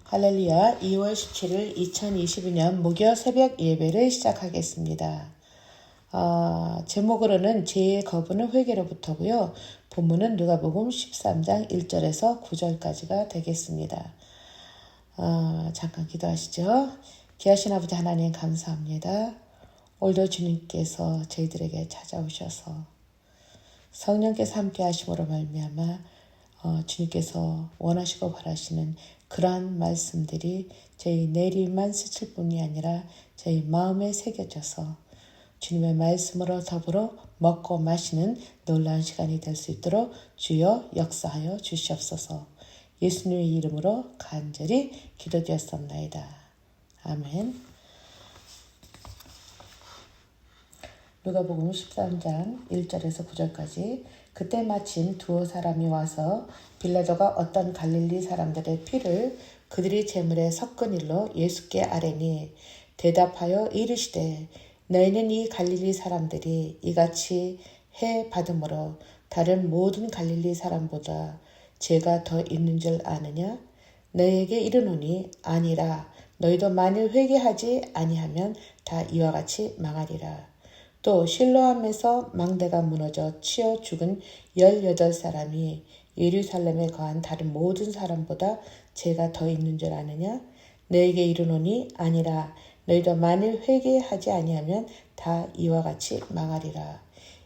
할렐루야. 2월 17일 2022년 목요 새벽 예배를 시작하겠습니다. 제목으로는 죄의 거부는 회개로부터고요. 본문은 누가복음 13장 1절에서 9절까지가 되겠습니다. 잠깐 기도하시죠. 귀하신 아버지 하나님 감사합니다. 오늘도 주님께서 저희들에게 찾아오셔서 성령께서 함께 하심으로 말미암아 주님께서 원하시고 바라시는 그러한 말씀들이 저희 내리만 스칠 뿐이 아니라 저희 마음에 새겨져서 주님의 말씀으로 더불어 먹고 마시는 놀라운 시간이 될 수 있도록 주여 역사하여 주시옵소서. 예수님의 이름으로 간절히 기도드렸습니다. 아멘. 누가복음 13장 1절에서 9절까지. 그때 마침 두어 사람이 와서 빌라도가 어떤 갈릴리 사람들의 피를 그들이 제물에 섞은 일로 예수께 아뢰니 대답하여 이르시되 너희는 이 갈릴리 사람들이 이같이 해 받음으로 다른 모든 갈릴리 사람보다 죄가 더 있는 줄 아느냐? 너희에게 이르노니 아니라. 너희도 만일 회개하지 아니하면 다 이와 같이 망하리라. 또 실로암에서 망대가 무너져 치여 죽은 18사람이 예루살렘에 거한 다른 모든 사람보다 죄가 더 있는 줄 아느냐? 너에게 이르노니 아니라. 너희도 만일 회개하지 아니하면 다 이와 같이 망하리라.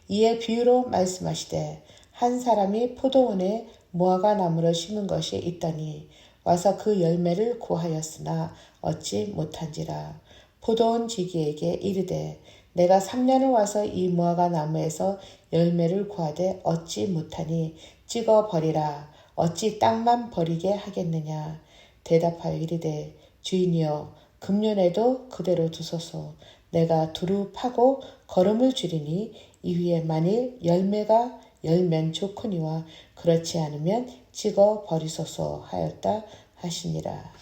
이에 비유로 말씀하시되 한 사람이 포도원에 무화과 나무를 심은 것이 있더니 와서 그 열매를 구하였으나 얻지 못한지라. 포도원 지기에게 이르되 내가 3년을 와서 이 무화과 나무에서 열매를 구하되 얻지 못하니 찍어 버리라. 어찌 땅만 버리게 하겠느냐. 대답하여 이르되 주인이여 금년에도 그대로 두소서. 내가 두루 파고 거름을 줄이니 이후에 만일 열매가 열면 좋거니와 그렇지 않으면 찍어 버리소서 하였다 하시니라.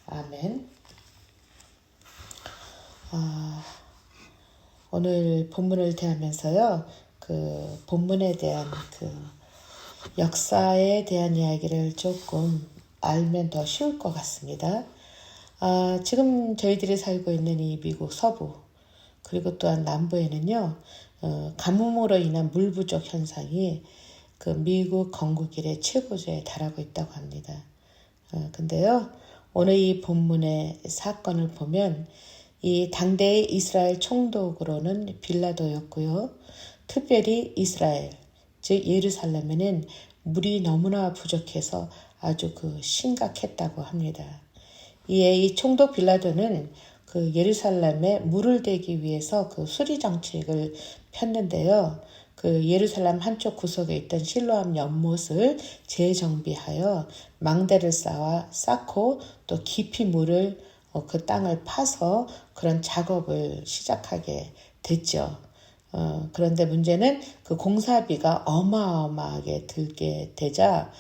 아멘. 오늘 본문을 대하면서요, 그 본문에 대한 그 역사에 대한 이야기를 조금 알면 더 쉬울 것 같습니다. 지금 저희들이 살고 있는 이 미국 서부, 그리고 또한 남부에는요, 가뭄으로 인한 물 부족 현상이 그 미국 건국일의 최고조에 달하고 있다고 합니다. 근데요, 오늘 이 본문의 사건을 보면 이 당대의 이스라엘 총독으로는 빌라도였고요. 특별히 이스라엘, 즉 예루살렘에는 물이 너무나 부족해서 아주 심각했다고 합니다. 이에 이 총독 빌라도는 그 예루살렘에 물을 대기 위해서 그 수리 정책을 폈는데요. 그 예루살렘 한쪽 구석에 있던 실로암 연못을 재정비하여 망대를 쌓고 또 깊이 물을 그 땅을 파서 그런 작업을 시작하게 됐죠. 그런데 문제는 그 공사비가 어마어마하게 들게 되자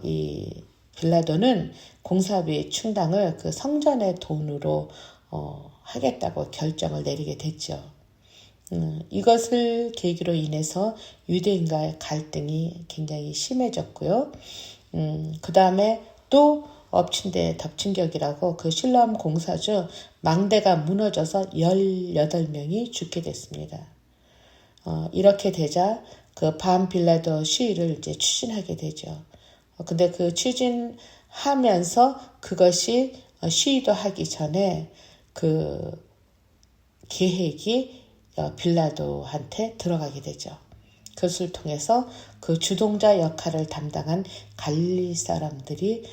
이 빌라도는 공사비 충당을 그 성전의 돈으로 하겠다고 결정을 내리게 됐죠. 이것을 계기로 인해서 유대인과의 갈등이 굉장히 심해졌고요. 그 다음에 또 엎친 데 덮친 격이라고 그 실로암 공사 중 망대가 무너져서 18명이 죽게 됐습니다. 이렇게 되자 그 반빌라도 시위를 이제 추진하게 되죠. 근데 그 추진하면서 그것이 시위도 하기 전에 그 계획이 빌라도한테 들어가게 되죠. 그것을 통해서 그 주동자 역할을 담당한 갈릴리 사람들이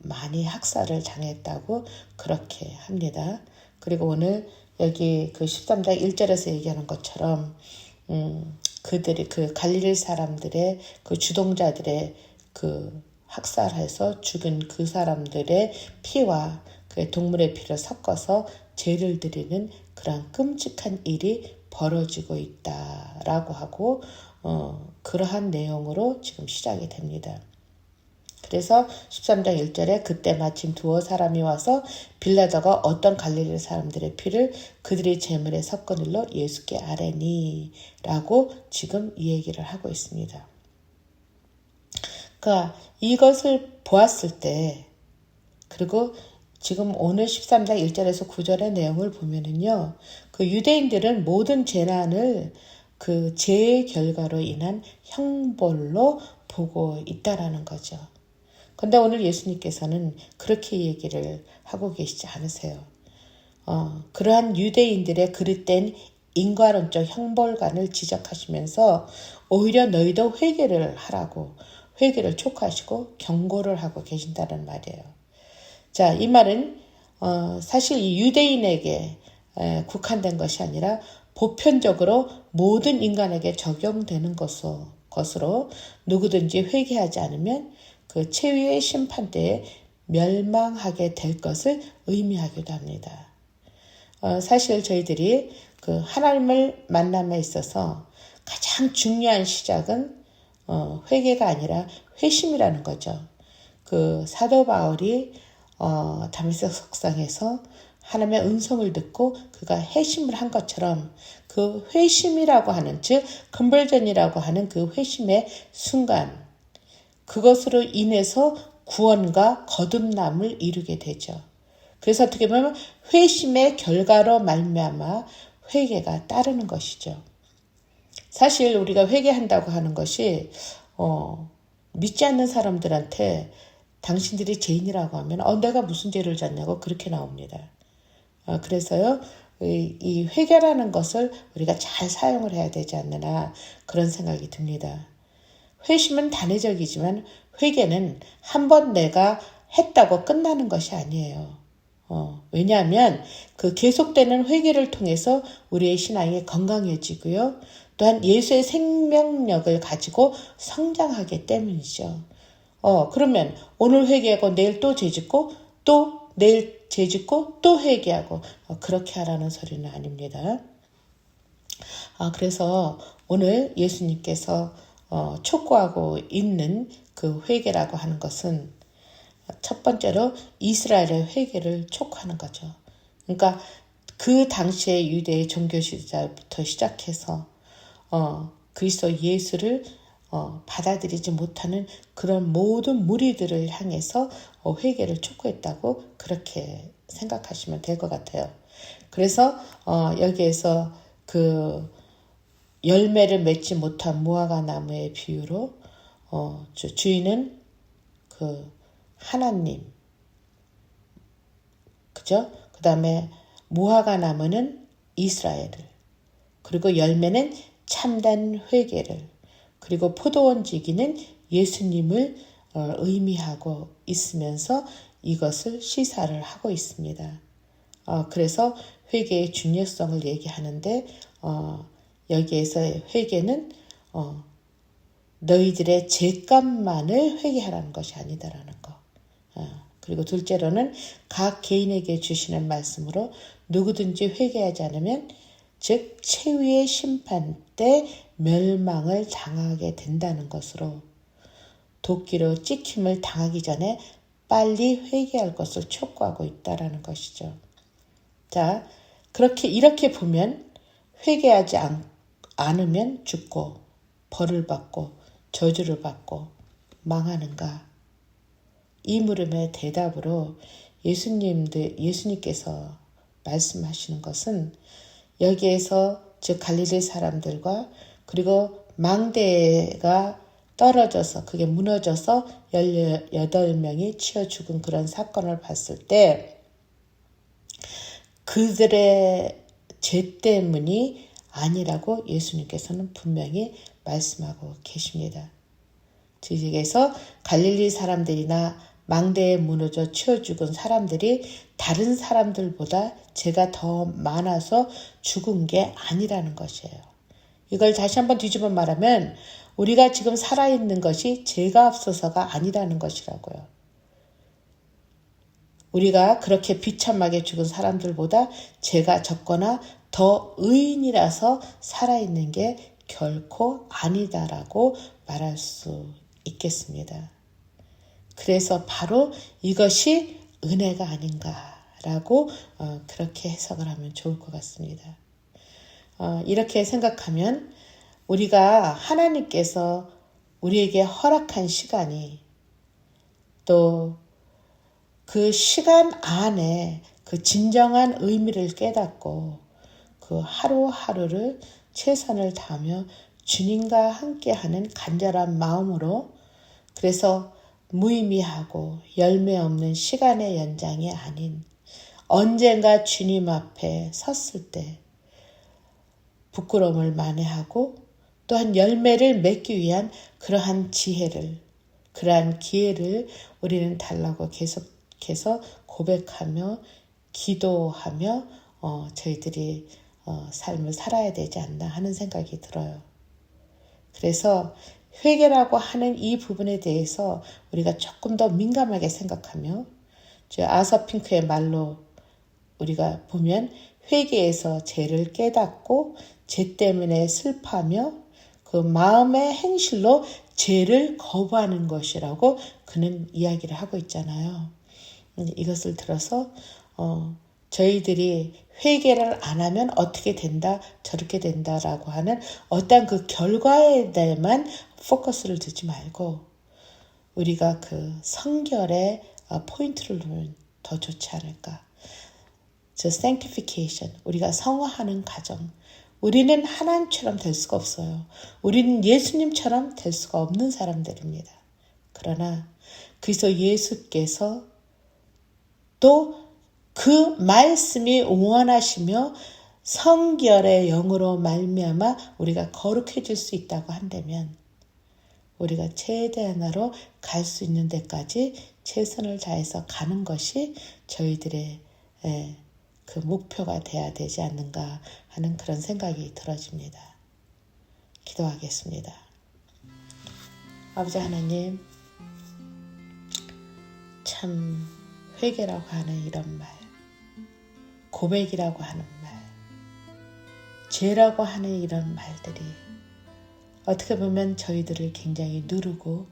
많이 학살을 당했다고 그렇게 합니다. 그리고 오늘 여기 그 13장 1절에서 얘기하는 것처럼 그들이 그 갈릴리 사람들의 그 주동자들의 그 학살해서 죽은 그 사람들의 피와 그 동물의 피를 섞어서 죄를 드리는 그런 끔찍한 일이 벌어지고 있다라고 하고 그러한 내용으로 지금 시작이 됩니다. 그래서 13장 1절에 그때 마침 두어 사람이 와서 빌라도가 어떤 갈릴리 사람들의 피를 그들이 제물에 섞은 일로 예수께 아뢰니 라고 지금 이 얘기를 하고 있습니다. 그러니까 이것을 보았을 때 그리고 지금 오늘 13장 1절에서 9절의 내용을 보면은요, 그 유대인들은 모든 재난을 그 죄의 결과로 인한 형벌로 보고 있다라는 거죠. 근데 오늘 예수님께서는 그렇게 얘기를 하고 계시지 않으세요. 그러한 유대인들의 그릇된 인과론적 형벌관을 지적하시면서 오히려 너희도 회개를 하라고 회개를 촉구하시고 경고를 하고 계신다는 말이에요. 자, 이 말은 사실 이 유대인에게 국한된 것이 아니라 보편적으로 모든 인간에게 적용되는 것으로 누구든지 회개하지 않으면 그 최후의 심판 때에 멸망하게 될 것을 의미하기도 합니다. 사실 저희들이 그 하나님을 만남에 있어서 가장 중요한 시작은 회개가 아니라 회심이라는 거죠. 그 사도 바울이 다메섹 석상에서 하나님의 음성을 듣고 그가 회심을 한 것처럼 그 회심이라고 하는, 즉 컨버전이라고 하는 그 회심의 순간, 그것으로 인해서 구원과 거듭남을 이루게 되죠. 그래서 어떻게 보면 회심의 결과로 말미암아 회개가 따르는 것이죠. 사실 우리가 회개한다고 하는 것이 믿지 않는 사람들한테 당신들이 죄인이라고 하면 내가 무슨 죄를 졌냐고 그렇게 나옵니다. 그래서요, 이 회개라는 것을 우리가 잘 사용을 해야 되지 않느냐 그런 생각이 듭니다. 회심은 단회적이지만 회개는 한 번 내가 했다고 끝나는 것이 아니에요. 왜냐하면 그 계속되는 회개를 통해서 우리의 신앙이 건강해지고요. 또한 예수의 생명력을 가지고 성장하기 때문이죠. 그러면 오늘 회개하고 내일 또 죄짓고 또 내일 죄짓고 또 회개하고 그렇게 하라는 소리는 아닙니다. 그래서 오늘 예수님께서 촉구하고 있는 그 회개라고 하는 것은 첫 번째로 이스라엘의 회개를 촉구하는 거죠. 그러니까 그 당시의 유대의 종교 시절부터 시작해서 그리스도 예수를 받아들이지 못하는 그런 모든 무리들을 향해서 회개를 촉구했다고 그렇게 생각하시면 될 것 같아요. 그래서 여기에서 그 열매를 맺지 못한 무화과 나무의 비유로 주인은 그 하나님, 그죠? 그 다음에 무화과 나무는 이스라엘을, 그리고 열매는 참된 회개를, 그리고 포도원 지기는 예수님을 의미하고 있으면서 이것을 시사를 하고 있습니다. 그래서 회개의 중요성을 얘기하는데 여기에서 회개는 너희들의 죄값만을 회개하라는 것이 아니다라는 거. 그리고 둘째로는 각 개인에게 주시는 말씀으로 누구든지 회개하지 않으면 즉 최후의 심판 때 멸망을 당하게 된다는 것으로 도끼로 찍힘을 당하기 전에 빨리 회개할 것을 촉구하고 있다라는 것이죠. 자, 이렇게 보면 회개하지 않으면 죽고 벌을 받고 저주를 받고 망하는가? 이 물음의 대답으로 예수님께서 말씀하시는 것은 여기에서 즉 갈릴리 사람들과 그리고 망대가 떨어져서 그게 무너져서 18명이 치여 죽은 그런 사건을 봤을 때 그들의 죄 때문이 아니라고 예수님께서는 분명히 말씀하고 계십니다. 즉에서 갈릴리 사람들이나 망대에 무너져 치여 죽은 사람들이 다른 사람들보다 죄가 더 많아서 죽은 게 아니라는 것이에요. 이걸 다시 한번 뒤집어 말하면 우리가 지금 살아있는 것이 죄가 없어서가 아니라는 것이라고요. 우리가 그렇게 비참하게 죽은 사람들보다 죄가 적거나 더 의인이라서 살아있는 게 결코 아니다라고 말할 수 있겠습니다. 그래서 바로 이것이 은혜가 아닌가라고 그렇게 해석을 하면 좋을 것 같습니다. 이렇게 생각하면 우리가 하나님께서 우리에게 허락한 시간이 또 그 시간 안에 그 진정한 의미를 깨닫고 그 하루하루를 최선을 다하며 주님과 함께하는 간절한 마음으로, 그래서 무의미하고 열매 없는 시간의 연장이 아닌 언젠가 주님 앞에 섰을 때 부끄러움을 만회하고 또한 열매를 맺기 위한 그러한 지혜를, 그러한 기회를 우리는 달라고 계속해서 고백하며 기도하며 저희들이 삶을 살아야 되지 않나 하는 생각이 들어요. 그래서 회개라고 하는 이 부분에 대해서 우리가 조금 더 민감하게 생각하며, 아서 핑크의 말로 우리가 보면 회개에서 죄를 깨닫고 죄 때문에 슬퍼하며 그 마음의 행실로 죄를 거부하는 것이라고 그는 이야기를 하고 있잖아요. 이것을 들어서 저희들이 회개를 안 하면 어떻게 된다, 저렇게 된다라고 하는 어떤 그 결과에 대해만 포커스를 두지 말고 우리가 그 성결의 포인트를 두면 더 좋지 않을까. sanctification, 우리가 성화하는 과정. 우리는 하나님처럼 될 수가 없어요. 우리는 예수님처럼 될 수가 없는 사람들입니다. 그러나 그래서 예수께서 또 그 말씀이 원하시며 성결의 영으로 말미암아 우리가 거룩해질 수 있다고 한다면 우리가 최대한으로 갈 수 있는 데까지 최선을 다해서 가는 것이 저희들의 그 목표가 돼야 되지 않는가 하는 그런 생각이 들어집니다. 기도하겠습니다. 아버지 하나님, 참 회개라고 하는 이런 말, 고백이라고 하는 말, 죄라고 하는 이런 말들이 어떻게 보면 저희들을 굉장히 누르고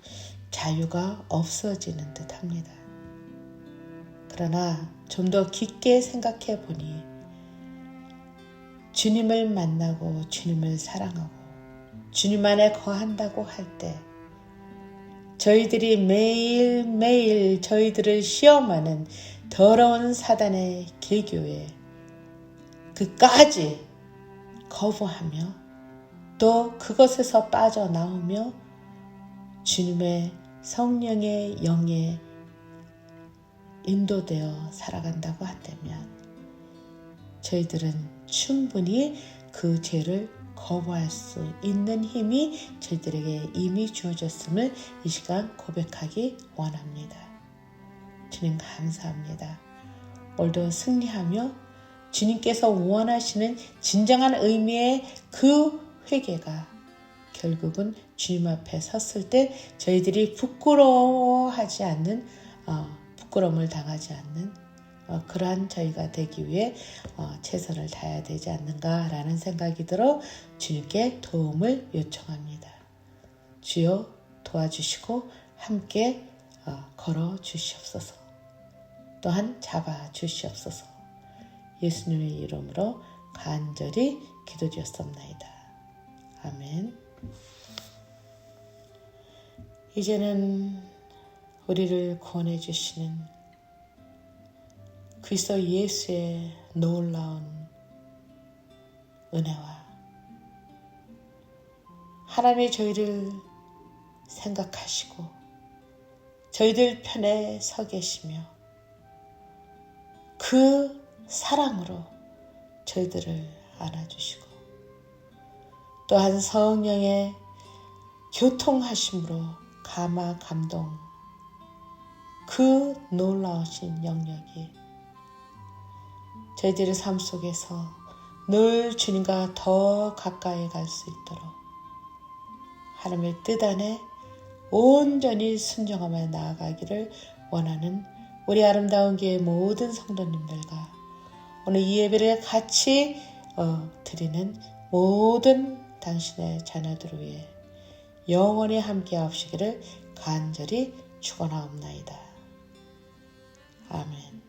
자유가 없어지는 듯 합니다. 그러나 좀 더 깊게 생각해 보니 주님을 만나고 주님을 사랑하고 주님 안에 거한다고 할 때 저희들이 매일매일 저희들을 시험하는 더러운 사단의 계교에 그까지 거부하며 또 그것에서 빠져나오며 주님의 성령의 영에 인도되어 살아간다고 한다면 저희들은 충분히 그 죄를 거부할 수 있는 힘이 저희들에게 이미 주어졌음을 이 시간 고백하기 원합니다. 주님 감사합니다. 오늘도 승리하며 주님께서 원하시는 진정한 의미의 그 회개가 결국은 주님 앞에 섰을 때 저희들이 부끄러워하지 않는 부끄러움을 당하지 않는 그러한 저희가 되기 위해 최선을 다해야 되지 않는가라는 생각이 들어 주님께 도움을 요청합니다. 주여 도와주시고 함께 걸어 주시옵소서. 또한 잡아 주시옵소서. 예수님의 이름으로 간절히 기도드렸습니다. 아멘. 이제는 우리를 구원해 주시는 그리스도 예수의 놀라운 은혜와 하나님이 저희를 생각하시고 저희들 편에 서 계시며 그 사랑으로 저희들을 안아주시고 또한 성령의 교통하심으로 감화 감동 그 놀라우신 영역이 저희들의 삶 속에서 늘 주님과 더 가까이 갈 수 있도록 하나님의 뜻 안에 온전히 순종하며 나아가기를 원하는 우리 아름다운 교회 모든 성도님들과 오늘 이 예배를 같이 드리는 모든 당신의 자녀들을 위해 영원히 함께 하시기를 간절히 축원하옵나이다. 아멘.